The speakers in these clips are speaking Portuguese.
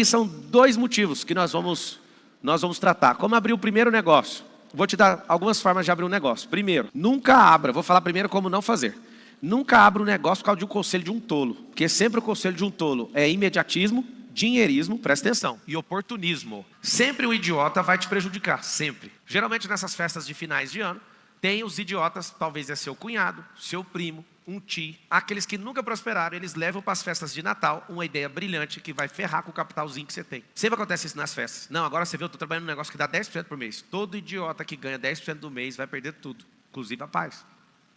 E são dois motivos que nós vamos tratar. Como abrir o primeiro negócio? Vou te dar algumas formas de abrir um negócio. Primeiro, nunca abra. Vou falar primeiro como não fazer. Nunca abra um negócio por causa de um conselho de um tolo. Porque sempre o conselho de um tolo é imediatismo, dinheirismo, presta atenção, e oportunismo. Sempre o idiota vai te prejudicar, sempre. Geralmente nessas festas de finais de ano, tem os idiotas, talvez é seu cunhado, seu primo, um tio, aqueles que nunca prosperaram, eles levam para as festas de Natal uma ideia brilhante que vai ferrar com o capitalzinho que você tem. Sempre acontece isso nas festas. Não, agora você vê, eu estou trabalhando num negócio que dá 10% por mês. Todo idiota que ganha 10% do mês vai perder tudo, inclusive a paz.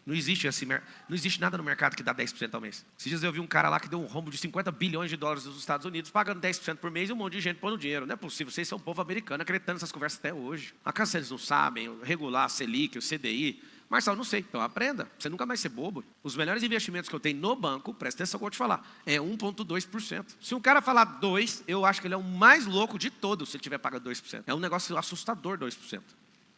Não existe nada no mercado que dá 10% ao mês. Esses dias eu vi um cara lá que deu um rombo de 50 bilhões de dólares nos Estados Unidos, pagando 10% por mês e um monte de gente pondo dinheiro. Não é possível, vocês são um povo americano acreditando nessas conversas até hoje. Acaso eles não sabem regular a Selic, o CDI? Marcelo, não sei, então aprenda, você nunca mais ser bobo. Os melhores investimentos que eu tenho no banco, presta atenção que eu vou te falar, é 1,2%. Se um cara falar 2%, eu acho que ele é o mais louco de todos se ele tiver pagando 2%. É um negócio assustador, 2%.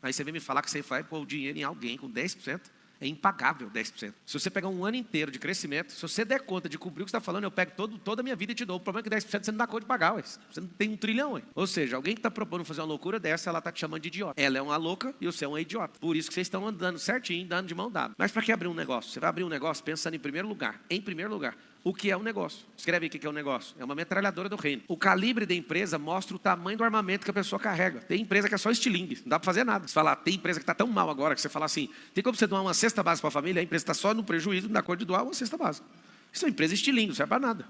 Aí você vem me falar que você vai pôr o dinheiro em alguém com 10%. É impagável 10%. Se você pegar um ano inteiro de crescimento, se você der conta de cumprir o que você está falando, eu pego toda a minha vida e te dou. O problema é que 10% você não dá conta de pagar. Ué. Você não tem 1 trilhão. Ué. Ou seja, alguém que está propondo fazer uma loucura dessa, ela está te chamando de idiota. Ela é uma louca e você é um idiota. Por isso que vocês estão andando certinho, andando de mão dada. Mas para que abrir um negócio? Você vai abrir um negócio pensando em primeiro lugar. Em primeiro lugar, o que é um negócio? Escreve aí o que é um negócio. É uma metralhadora do reino. O calibre da empresa mostra o tamanho do armamento que a pessoa carrega. Tem empresa que é só estilingue, não dá para fazer nada. Você fala, tem empresa que está tão mal agora que você fala assim, tem como você doar uma cesta básica para a família, a empresa está só no prejuízo, não dá conta de doar uma cesta básica. Isso é uma empresa estilingue, não serve para nada.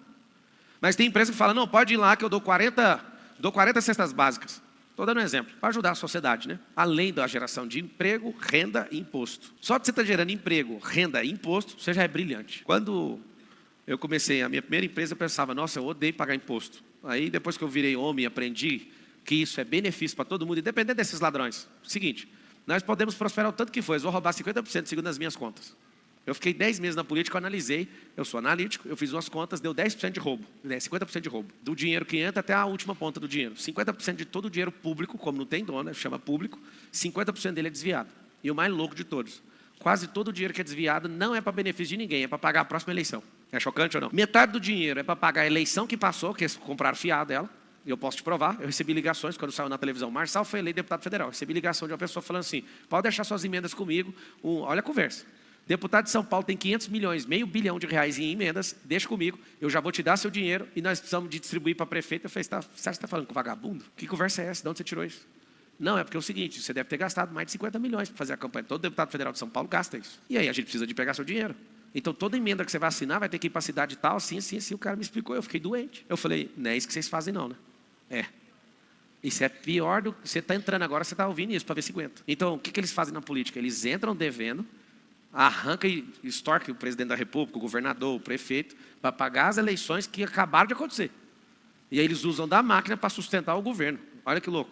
Mas tem empresa que fala, não, pode ir lá que eu dou 40 cestas básicas. Estou dando um exemplo, para ajudar a sociedade, né? Além da geração de emprego, renda e imposto. Só de você estar gerando emprego, renda e imposto, você já é brilhante. Quando eu comecei a minha primeira empresa, eu pensava, nossa, eu odeio pagar imposto. Aí depois que eu virei homem e aprendi que isso é benefício para todo mundo, independente desses ladrões. Seguinte, nós podemos prosperar o tanto que for, eles vão roubar 50% segundo as minhas contas. Eu fiquei 10 meses na política, eu analisei, eu sou analítico, eu fiz umas contas, deu 10% de roubo, 50% de roubo. Do dinheiro que entra até a última ponta do dinheiro. 50% de todo o dinheiro público, como não tem dono, chama público, 50% dele é desviado. E o mais louco de todos, quase todo o dinheiro que é desviado não é para benefício de ninguém, é para pagar a próxima eleição. É chocante ou não? Metade do dinheiro é para pagar a eleição que passou, que eles compraram fiado dela. E eu posso te provar, eu recebi ligações quando saiu na televisão. Marçal foi eleito deputado federal. Eu recebi ligação de uma pessoa falando assim, pode deixar suas emendas comigo. Olha a conversa. Deputado de São Paulo tem 500 milhões, meio bilhão de reais em emendas, deixa comigo, eu já vou te dar seu dinheiro e nós precisamos de distribuir para prefeito. Eu falei, você está falando com vagabundo? Que conversa é essa? De onde você tirou isso? Não, é porque é o seguinte, você deve ter gastado mais de 50 milhões para fazer a campanha. Todo deputado federal de São Paulo gasta isso. E aí a gente precisa de pegar seu dinheiro. Então toda emenda que você vai assinar vai ter que ir para a cidade tal, assim. O cara me explicou, eu fiquei doente. Eu falei, não é isso que vocês fazem não, né? É. Isso é pior do que você está entrando agora, você está ouvindo isso para ver se aguenta. Então o que eles fazem na política? Eles entram devendo, arranca e extorque o presidente da república, o governador, o prefeito, para pagar as eleições que acabaram de acontecer. E aí eles usam da máquina para sustentar o governo. Olha que louco.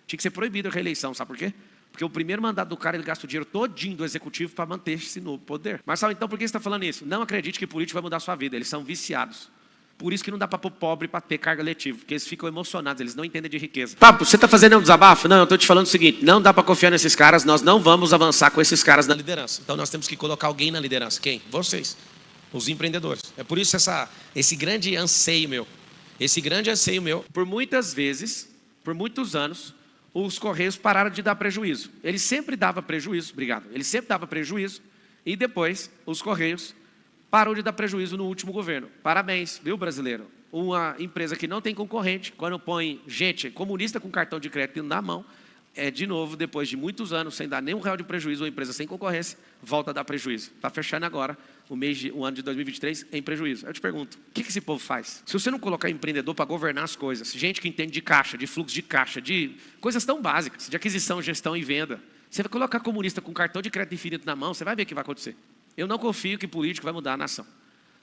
Tinha que ser proibido a reeleição, sabe por quê? Porque o primeiro mandato do cara, ele gasta o dinheiro todinho do executivo para manter-se no poder. Marcelo, então por que você está falando isso? Não acredite que político vai mudar a sua vida, eles são viciados. Por isso que não dá para pôr pobre para ter carga letiva, porque eles ficam emocionados, eles não entendem de riqueza. Papo, você está fazendo um desabafo? Não, eu estou te falando o seguinte, não dá para confiar nesses caras, nós não vamos avançar com esses caras na liderança. Então nós temos que colocar alguém na liderança. Quem? Vocês, os empreendedores. É por isso esse grande anseio meu, por muitas vezes, por muitos anos, os Correios pararam de dar prejuízo. Ele sempre dava prejuízo, obrigado, ele sempre dava prejuízo, e depois os Correios parou de dar prejuízo no último governo. Parabéns, viu, brasileiro? Uma empresa que não tem concorrente, quando põe gente comunista com cartão de crédito na mão, de novo, depois de muitos anos, sem dar nenhum real de prejuízo, uma empresa sem concorrência, volta a dar prejuízo. Está fechando agora o ano de 2023 em prejuízo. Eu te pergunto, o que esse povo faz? Se você não colocar empreendedor para governar as coisas, gente que entende de caixa, de fluxo de caixa, de coisas tão básicas, de aquisição, gestão e venda, você vai colocar comunista com cartão de crédito infinito na mão, você vai ver o que vai acontecer. Eu não confio que político vai mudar a nação.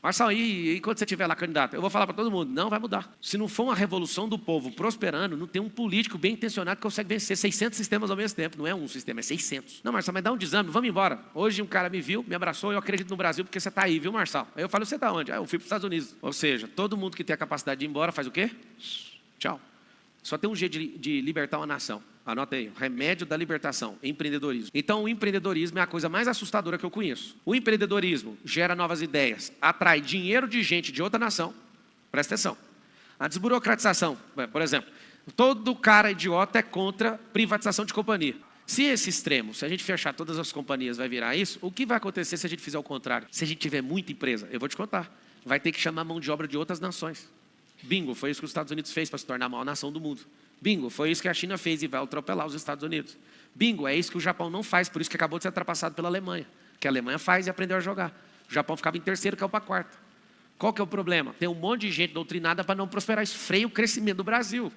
Marcelo, e quando você estiver lá candidato? Eu vou falar para todo mundo, não vai mudar. Se não for uma revolução do povo prosperando, não tem um político bem intencionado que consegue vencer 600 sistemas ao mesmo tempo. Não é um sistema, é 600. Não, Marcelo, mas dá um desânimo, vamos embora. Hoje um cara me viu, me abraçou, eu acredito no Brasil porque você está aí, viu, Marcelo? Aí eu falo, você está onde? Eu fui para os Estados Unidos. Ou seja, todo mundo que tem a capacidade de ir embora faz o quê? Tchau. Só tem um jeito de libertar uma nação. Anota aí, remédio da libertação, empreendedorismo. Então o empreendedorismo é a coisa mais assustadora que eu conheço. O empreendedorismo gera novas ideias, atrai dinheiro de gente de outra nação, presta atenção, A desburocratização, por exemplo, todo cara idiota é contra privatização de companhia. Se esse extremo, se a gente fechar todas as companhias, vai virar isso, o que vai acontecer se a gente fizer o contrário? Se a gente tiver muita empresa, eu vou te contar, vai ter que chamar mão de obra de outras nações. Bingo, foi isso que os Estados Unidos fez para se tornar a maior nação do mundo. Bingo, foi isso que a China fez e vai atropelar os Estados Unidos. Bingo, é isso que o Japão não faz, por isso que acabou de ser ultrapassado pela Alemanha. Que a Alemanha faz e aprendeu a jogar. O Japão ficava em terceiro, caiu para quarto. Qual que é o problema? Tem um monte de gente doutrinada para não prosperar. Isso freia o crescimento do Brasil.